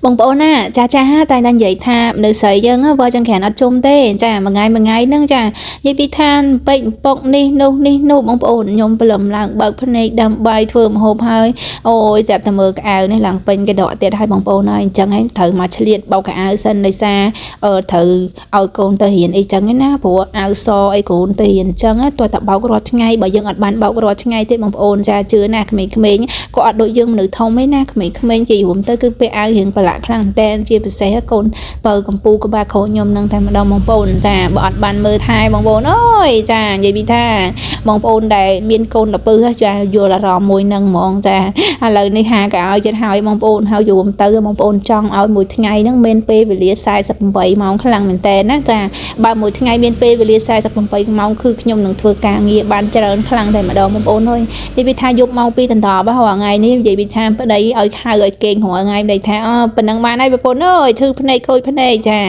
បងប្អូនណាចាស់តែតែនិយាយថាមនុស្សស្រីយើងវើចង្ក្រានអត់ជុំទេចាមួយថ្ងៃហ្នឹងចានិយាយពីថាពេកពុកនេះនោះបងប្អូនខ្ញុំព្រលឹមឡើងបើកភ្នែកដាំបាយធ្វើម្ហូបហើយអូយស្រាប់តែមើលកៅអៅនេះឡើងពេញកដកទៀតហើយបងប្អូនហើយអញ្ចឹងហើយត្រូវមកឆ្លៀតបោកកៅអៅសិនដោយសារត្រូវឲ្យកូនទៅរៀនអីចឹងណាព្រោះអាវសអីកូនទៅរៀនអញ្ចឹងទោះតែបោករាល់ថ្ងៃបើយើងអត់បានបោករាល់ថ្ងៃទេបងប្អូនចាជឿណាក្មេងៗក៏អត់ដូចយើងមនុស្សធំឯណាក្មេងៗជារួមទៅគឺពេលអាវរៀងប្រឡាក់ខ្លាំងតែជាពិសេសកូនបើកម្ពុជាក្បាលក្រូចខ្ញុំនឹងតែម្ដងបងប្អូនចាបើអត់បានមើលថែបងប្អូនអើយចានិយាយពីថាបងប្អូនដែលមានកូនល្ពឺចាយល់អារម្មណ៍មួយនឹងហ្មងចាឥឡូវនេះហាក៏ឲ្យចិត្តហើយបងប្អូនហើយយូរទៅបងប្អូនចង់ឲ្យមួយថ្ងៃហ្នឹងមានពេលវេលា48ម៉ោងខ្លាំងមែនតើណាចាបើមួយថ្ងៃមានពេលវេលា48ម៉ោងគឺខ្ញុំនឹងធ្វើការងារបានច្រើនខ្លាំងតែម្ដងបងប្អូនអើយនិយាយពីថាយប់ម៉ោង2ដណ្ដប់រាល់ថ្ងៃនេះនិយាយពីថាប្តីឲ្យហៅឲ្យគេងរាល់ថ្ងៃប្តីថាប៉ុណ្ណឹងបានហើយបងប្អូនអើយឈឺភ្នែកខូចភ្នែកចា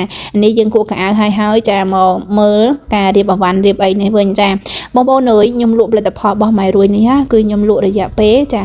នេះយើងគួរកៅអៅហើយចាមកមើលការរៀបអវ៉ាន់រៀបអីនេះវិញចាបងប្អូនអើយខ្ញុំលក់ផលិតផលរបស់ម៉ៃរួយនេះគឺខ្ញុំលក់រយៈពេលចា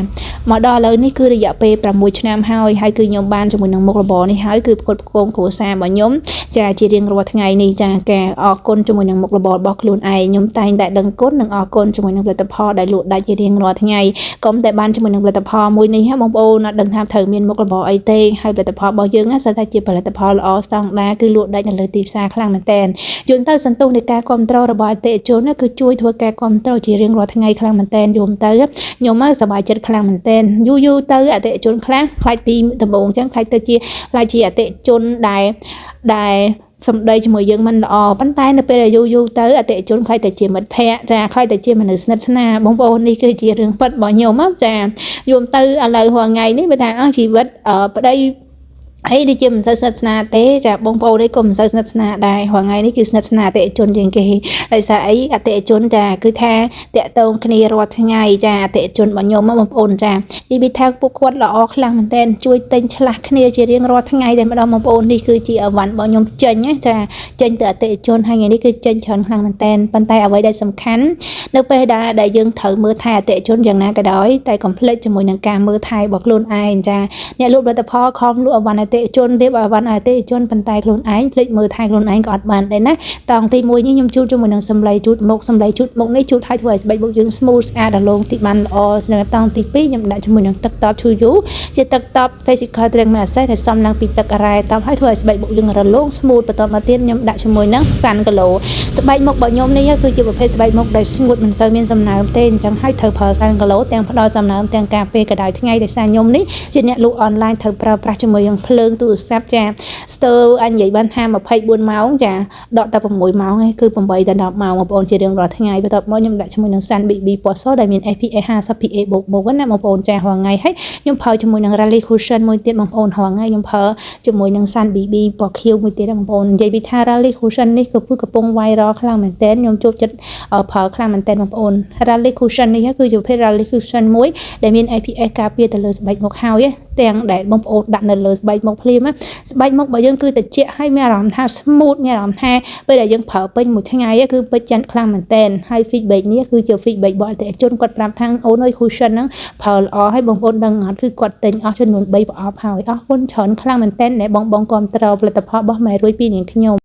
មកដល់ឥឡូវនេះគឺរយៈពេល6ឆ្នាំហើយគឺខ្ញុំបានជាមួយនឹងមុខរបរនេះហើយគឺផ្គត់ផ្គង់គ្រួសាររបស់ខ្ញុំចាជារៀងរាល់ថ្ងៃនេះចាការអរគុណជាមួយនឹងមុខរបររបស់ខ្លួនឯងខ្ញុំតែងតែដឹងគុណនិងអរគុណជាមួយនឹងផលិតផលដែលលក់ដាច់ជារៀងរាល់ថ្ងៃកុំតែបានជាមួយនឹងផលិតផលមួយនេះបងប្អូនអត់ដឹងថាត្រូវមានមុខរបរអីទេហើយផលិតផលរបស់យើងសិតតែជាផលិតផលល្អស្តង់ដារគឺលក់ដាច់នៅលើទីផ្សារខ្លាំងមែនទែនយល់ទៅសន្ទុះនៃការគ្រប់គ្រងរបស់អតិថិជនគឺជួយធ្វើការគ្រប់គ្រងជារៀងរាល់ថ្ងៃខ្លាំងមែនទែនយល់ទៅខ្ញុំសប្បាយចិត្តខ្លាំងមែនទែនយូរទៅអតិថិជនខ្លះខ្លាចពីដំបូងចឹងខ្លាចទៅជាខ្លាចជាអតិថិជនដែលសម្ដីជាមួយយើងមិនល្អប៉ុន្តែនៅពេលយូរទៅអតិថិជនខ្លាចតែជាមិត្តភ័ក្តិចាខ្លាចតែជាមនុស្សស្និទ្ធស្នាលបងប្អូននេះគឺជារឿងពិតរបស់ខ្ញុំចាយល់ទៅឥឡូវរាល់ថ្ងៃនេះបើថាជីវិតប្តីអីដូចជាមិនសូវស្និទ្ធស្នាលទេចាបងប្អូននេះក៏មិនសូវស្និទ្ធស្នាលដែររាល់ថ្ងៃនេះគឺស្និទ្ធស្នាលអតិថិជនជាងគេដោយសារអីអតិថិជនចាគឺថាតាក់ទងគ្នារាល់ថ្ងៃចាអតិថិជនរបស់ខ្ញុំបងប្អូនចានិយាយថាពួកគាត់ល្អខ្លាំងមែនទែនជួយទិញឆ្លាស់គ្នាជារៀងរាល់ថ្ងៃតែម្ដងបងប្អូននេះគឺជាអវ៉ាន់របស់ខ្ញុំចេញចាចេញទៅអតិថិជនហើយថ្ងៃនេះគឺចេញច្រើនខ្លាំងមែនទែនប៉ុន្តែអ្វីដែលសំខាន់នៅពេលដែលយើងត្រូវមើលថែអតិថិជនយ៉ាងណាក៏ដោយតែកុំភ្លេចជាមួយនឹងការមើលថែរបស់ខ្លួនឯងចាអ្នកលក់ផលិតផលខំលក់អវ៉ាន់អតិថិជនរៀបអវ៉ាន់អតិថិជនប៉ុន្តែខ្លួនឯងភ្លេចមើលថែខ្លួនឯងក៏អត់បានដែរណាតង់ទី1នេះខ្ញុំជួបជាមួយនឹងសម្លេងជូតមុខនេះជូតឲ្យធ្វើឲ្យស្បែកមុខយើង smooth ស្អាតរលោងទីបានល្អសម្រាប់តង់ទី2ខ្ញុំដាក់ជាមួយនឹងទឹកតប to you ជាទឹកតប physical treatment massage ដែលសំឡើងពីទឹករ៉ែតបឲ្យធ្វើឲ្យស្បែកមុខយើងរលោង smooth បន្តមកទៀតខ្ញុំដាក់ជាមួយនឹង Sun Glow ស្បែកមុខរបស់ខ្ញុំនេះគឺជាប្រភេទស្បែកមុខដែលស្ងួតមិនសូវមានសំណើមទេអញ្ចឹងឲ្យត្រូវប្រើ Sun Glow ទាំងផ្ដល់សំណើមទាំងការពារកម្ដៅថ្ងៃដោយសារខ្ញុំនេះជាអ្នកលក់អនឡាញត្រូវប្រើប្រាស់ជាមួយនឹងភ្លើងទូរស័ព្ទចាស្ទើអញនិយាយបានថា24ម៉ោងចាដកតែ6ម៉ោងឯងគឺ8ដល់10ម៉ោងបងប្អូនជារៀងរាល់ថ្ងៃបន្ទាប់មកខ្ញុំដាក់ជាមួយនឹង Sun BB ពណ៌សដែលមាន SPF 50 PA បូកណាបងប្អូនចារាល់ថ្ងៃហើយខ្ញុំប្រើជាមួយនឹង Rally Cushion មួយទៀតបងប្អូនរាល់ថ្ងៃខ្ញុំប្រើជាមួយនឹង Sun BB ពណ៌ខៀវមួយទៀតបងប្អូននិយាយពីថា Rally Cushion នេះគឺកំពុង viral ខ្លាំងមែនទែនខ្ញុំចូលចិត្តប្រើខ្លាំងមែនទែនបងប្អូន Rally Cushion នេះគឺជាប្រភេទ Rally Cushion មួយដែលមាន SPF ការពារទៅលើស្បែកមុខហើយទាំងដែលបងប្អូនដាក់នៅលើស្បែកមុខភ្លាមស្បែកមុខរបស់យើងគឺត្រជាក់ហើយមានអារម្មណ៍ថា smooth មានអារម្មណ៍ថាពេលដែលយើងប្រើពេញមួយថ្ងៃគឺពេញចិត្តខ្លាំងមែនទែនហើយ feedback នេះគឺជា feedback របស់អតិថិជនគាត់ប្រាប់ថាអូនអើយ cushion ហ្នឹងប្រើល្អហើយបងប្អូនដឹងអត់គឺគាត់ទិញអស់ចំនួន3ប្រអប់ហើយអរគុណច្រើនខ្លាំងមែនទែនដែលបងគ្រប់គ្រងផលិតផលរបស់ម៉ែរួយពីនាងខ្ញុំ